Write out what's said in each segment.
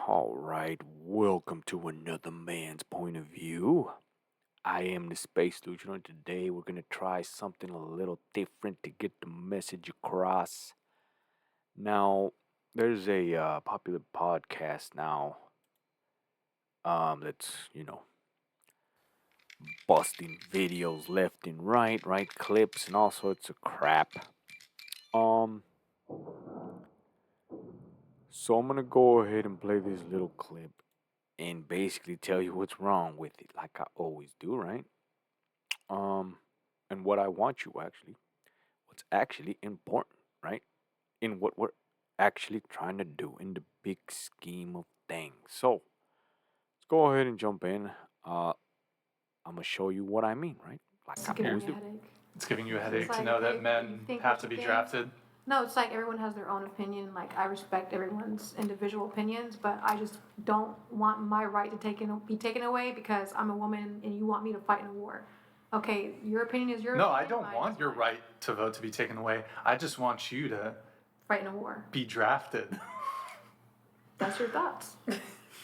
All right, welcome to another man's point of view. I am the Space Luchador, and today we're gonna try something a little different to get the message across. Now, there's a popular podcast now that's busting videos left and right clips and all sorts of crap. Um, so I'm gonna go ahead and play this little clip and basically tell you what's wrong with it, like I always do, right? Um, and what I want you actually, what's actually important, right? In what we're actually trying to do in the big scheme of things. So let's go ahead and jump in. I'm gonna show you what I mean, right? Like It's I giving always me a do. headache. It's giving you a It's headache to like, know okay, that you men think have what to you be think. drafted. No, it's like everyone has their own opinion. Like I respect everyone's individual opinions, but I just don't want my right to be taken away because I'm a woman and you want me to fight in a war. Okay, your opinion is your No, opinion. I don't mine want is your mine. right to vote to be taken away. I just want you to Fight in a war. be drafted. That's your thoughts.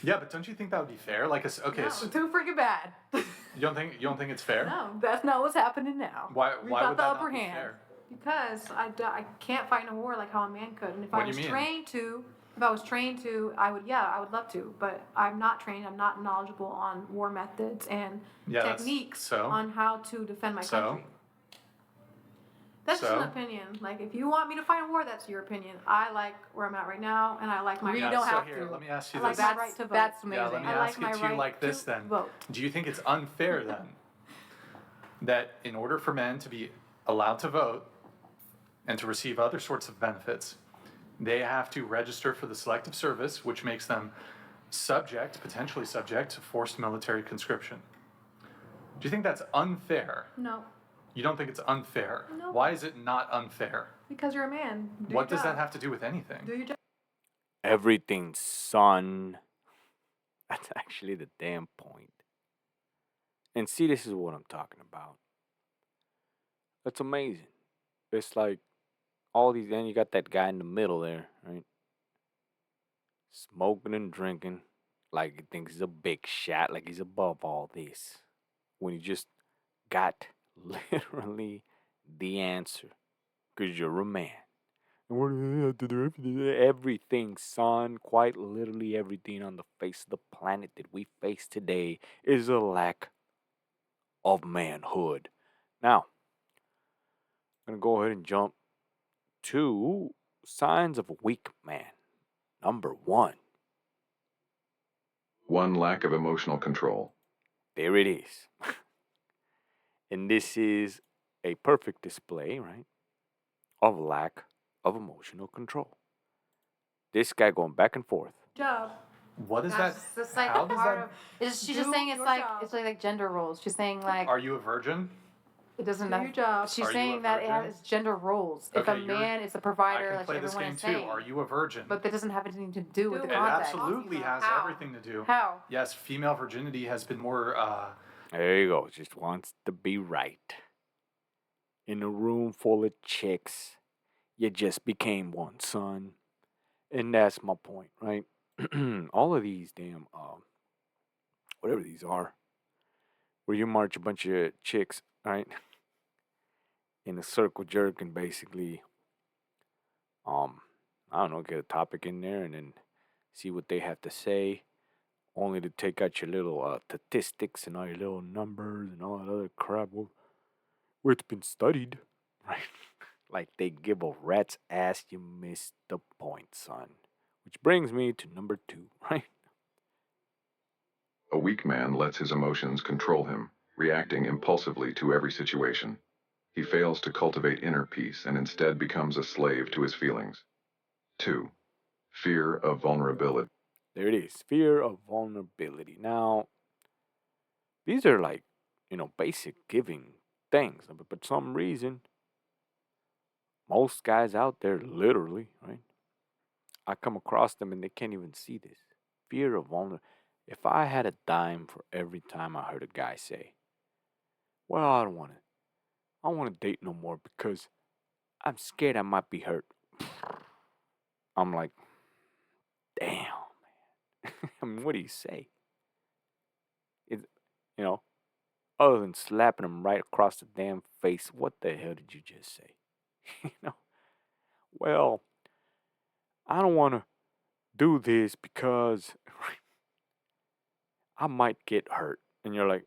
Yeah, but don't you think that would be fair? Like, okay, No, so too freaking bad. you don't think it's fair? No, that's not what's happening now. Why We why got would the that upper not be hand. fair? Because I can't fight in a war like how a man could. And if What I do was you mean? trained to, if I was trained to, I would love to. But I'm not trained, I'm not knowledgeable on war methods and Yeah, techniques so? on how to defend my So? country. That's just So? an opinion. Like, if you want me to fight in war, that's your opinion. I like where I'm at right now, and I like my We right. don't so have here, to. let me ask you I like this. my right to vote. That's amazing. Yeah, let me I ask like it my to you right like this to then. vote. Do you think it's unfair then that in order for men to be allowed to vote and to receive other sorts of benefits, they have to register for the selective service, which makes them potentially subject to forced military conscription? Do you think that's unfair? No, You don't think it's unfair? No. Why is it not unfair? because you're a man. Do What your does job. that have to do with anything? Do your job. Everything, son. That's actually the damn point. And see, this is what I'm talking about. That's amazing. It's like all these, then you got that guy in the middle there, right? Smoking and drinking like he thinks he's a big shot, like he's above all this. When he just got literally the answer. Because you're a man. And what do you have to do? Everything, son, quite literally everything on the face of the planet that we face today is a lack of manhood. Now, I'm going to go ahead and jump to signs of a weak man. Number one. One, lack of emotional control. There it is. And this is a perfect display, right, of lack of emotional control. This guy going back and forth. Job. What is That's that? just like How does part that? of. She's Do just saying it's your like job. it's like gender roles. She's saying like Are you a virgin? it doesn't. Do your job. She's Are you saying a that it virgin? has gender roles. If Okay, a man is the provider, I can like play this everyone game is too. saying, Are you a virgin? but that doesn't have anything to do with the Do It what context. absolutely has How? everything to do. How? Yes, female virginity has been more. There you go. Just wants to be right. In a room full of chicks, you just became one, son. And that's my point, right? All of these damn, whatever these are, where you march a bunch of chicks, right, in a circle jerk and basically, um, I don't know, get a topic in there and then see what they have to say, only to take out your little statistics and all your little numbers and all that other crap. Well, where it's been studied, right? Like they give a rat's ass. You missed the point, son. Which brings me to number two, right? A weak man lets his emotions control him, reacting impulsively to every situation. He fails to cultivate inner peace and instead becomes a slave to his feelings. 2. Fear of vulnerability. There it is. Fear of vulnerability. Now, these are like, basic giving things. But for some reason, most guys out there, literally, right? I come across them and they can't even see this. Fear of vulnerability. If I had a dime for every time I heard a guy say, well, I don't want to. I don't want to date no more because I'm scared I might be hurt. I'm like, damn, man. I mean, what do you say? It, you know, other than slapping him right across the damn face, what the hell did you just say? you know, well, I don't want to do this because I might get hurt. And you're like,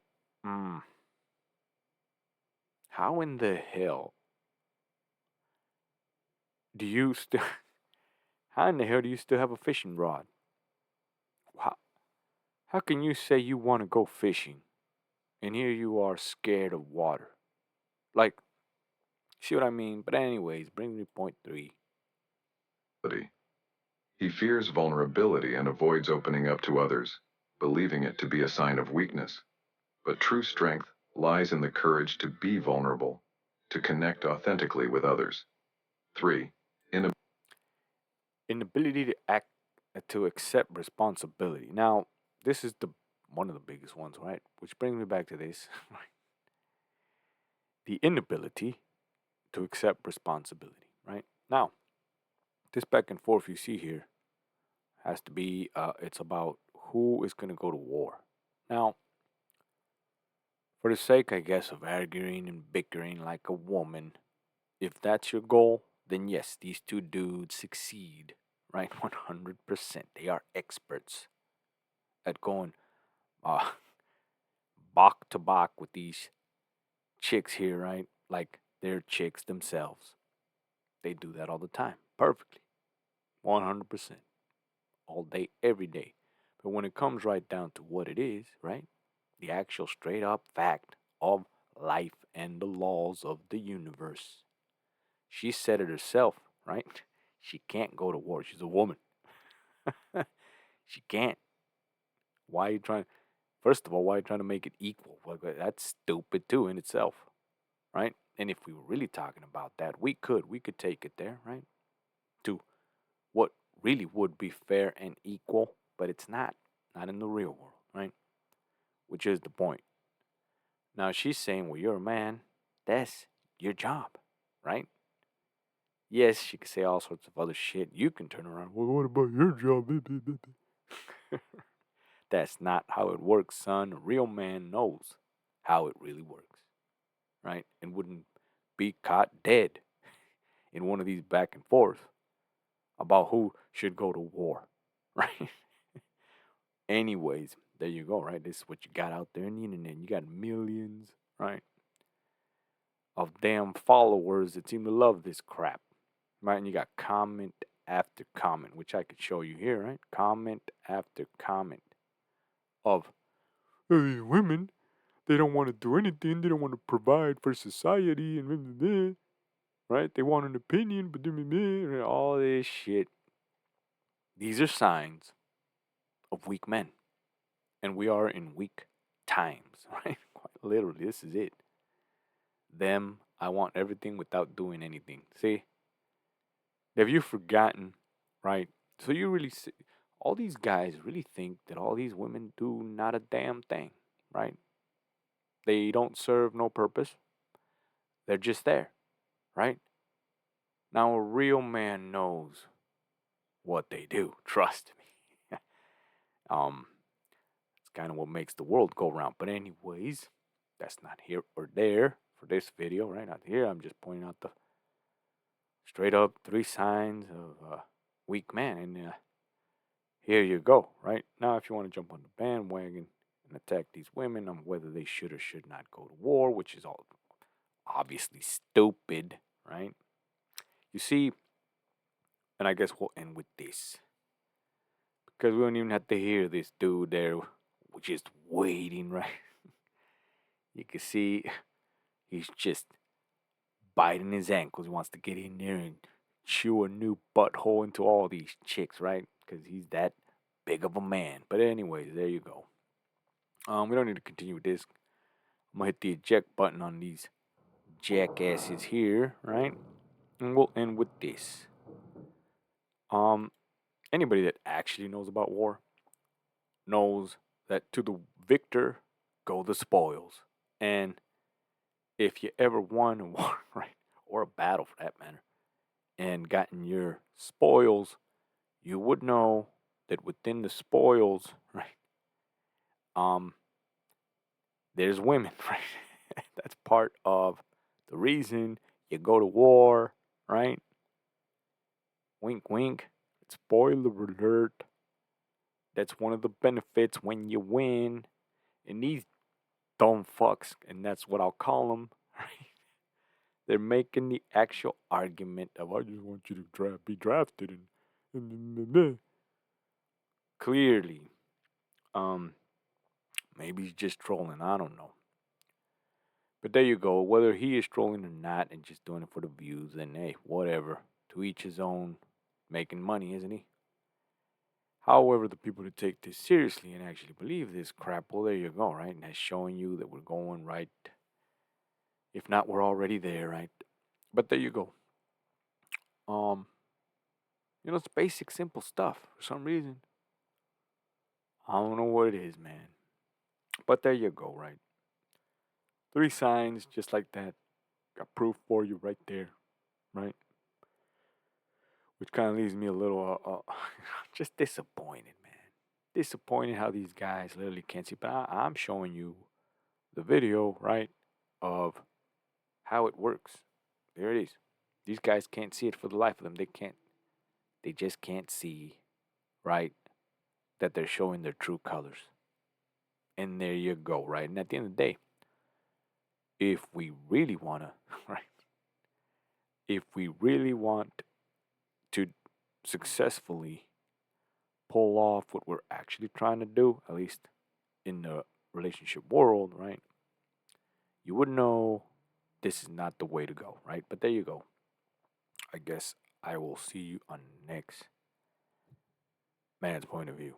how in the hell do you still, how in the hell do you still have a fishing rod? How, how can you say you want to go fishing and here you are scared of water? Like, see what I mean? But anyways, brings me point 3. He fears vulnerability and avoids opening up to others, believing it to be a sign of weakness. But true strength lies in the courage to be vulnerable, to connect authentically with others. 3. Inability to act, to accept responsibility. Now, this is the one of the biggest ones, right? Which brings me back to this. The inability to accept responsibility, right? Now, this back and forth you see here has to be, it's about who is going to go to war. Now, for the sake, I guess, of arguing and bickering like a woman, if that's your goal, then yes, these two dudes succeed, right? 100%. They are experts at going uh, bok to bok with these chicks here, right? Like they're chicks themselves. They do that all the time, perfectly, 100%, all day, every day. But when it comes right down to what it is, right? The actual straight up fact of life and the laws of the universe. She said it herself, right? She can't go to war. She's a woman. she can't. Why are you trying? First of all, why are you trying to make it equal? Well, that's stupid too in itself, right? And if we were really talking about that, we could take it there, right? To what really would be fair and equal, but it's not in the real world, right? Which is the point. Now she's saying, well, you're a man, that's your job, right? Yes, she could say all sorts of other shit. You can turn around, well, what about your job? That's not how it works, son. A real man knows how it really works, right? And wouldn't be caught dead in one of these back and forth about who should go to war, right? Anyways, there you go, right? This is what you got out there in the internet. You got millions, right, of damn followers that seem to love this crap, right? And you got comment after comment, which I could show you here, right? Comment after comment of women. They don't want to do anything. They don't want to provide for society, and blah, blah, blah, right? They want an opinion, but blah, blah, blah, all this shit. These are signs of weak men, and we are in weak times, right? Quite literally, this is it. Them, I want everything without doing anything. See, have you forgotten, right? So you really, all these guys really think that all these women do not a damn thing, right? They don't serve no purpose. They're just there, right? Now a real man knows what they do. Trust me. It's kind of what makes the world go round. But anyways, that's not here or there for this video, right? Not here. I'm just pointing out the straight up 3 signs of a weak man, and here you go, right? Now, if you want to jump on the bandwagon and attack these women on whether they should or should not go to war, which is all obviously stupid, right? You see, and I guess we'll end with this because we don't even have to hear this dude there just waiting, right? You can see he's just biting his ankles. He wants to get in there and chew a new butthole into all these chicks, right? Because he's that big of a man. But anyways, there you go. We don't need to continue with this. I'm gonna hit the eject button on these jackasses here, right? And we'll end with this. Anybody that actually knows about war knows that to the victor go the spoils. And if you ever won a war, right, or a battle for that matter, and gotten your spoils, you would know that within the spoils, um, there's women, right? That's part of the reason you go to war, right? Wink, wink. Spoiler alert. That's one of the benefits when you win. And these dumb fucks, and that's what I'll call them, right? They're making the actual argument of, I just want you to be drafted. And clearly, um, maybe he's just trolling. I don't know. But there you go. Whether he is trolling or not and just doing it for the views, then hey, whatever. To each his own. Making money, isn't he? However, the people that take this seriously and actually believe this crap, well, there you go, right? And that's showing you that we're going right. If not, we're already there, right? But there you go. Um, it's basic, simple stuff. For some reason, I don't know what it is, man. But there you go, right? 3 signs, just like that. Got proof for you right there, right? Which kind of leaves me a little, just disappointed, man. Disappointed how these guys literally can't see. But I'm showing you the video, right, of how it works. There it is. These guys can't see it for the life of them. They can't. They just can't see, right, that they're showing their true colors. And there you go, right? And at the end of the day, if we really want to, right, if we really want to successfully pull off what we're actually trying to do, at least in the relationship world, right, you would know this is not the way to go, right? But there you go. I guess I will see you on the next man's point of view.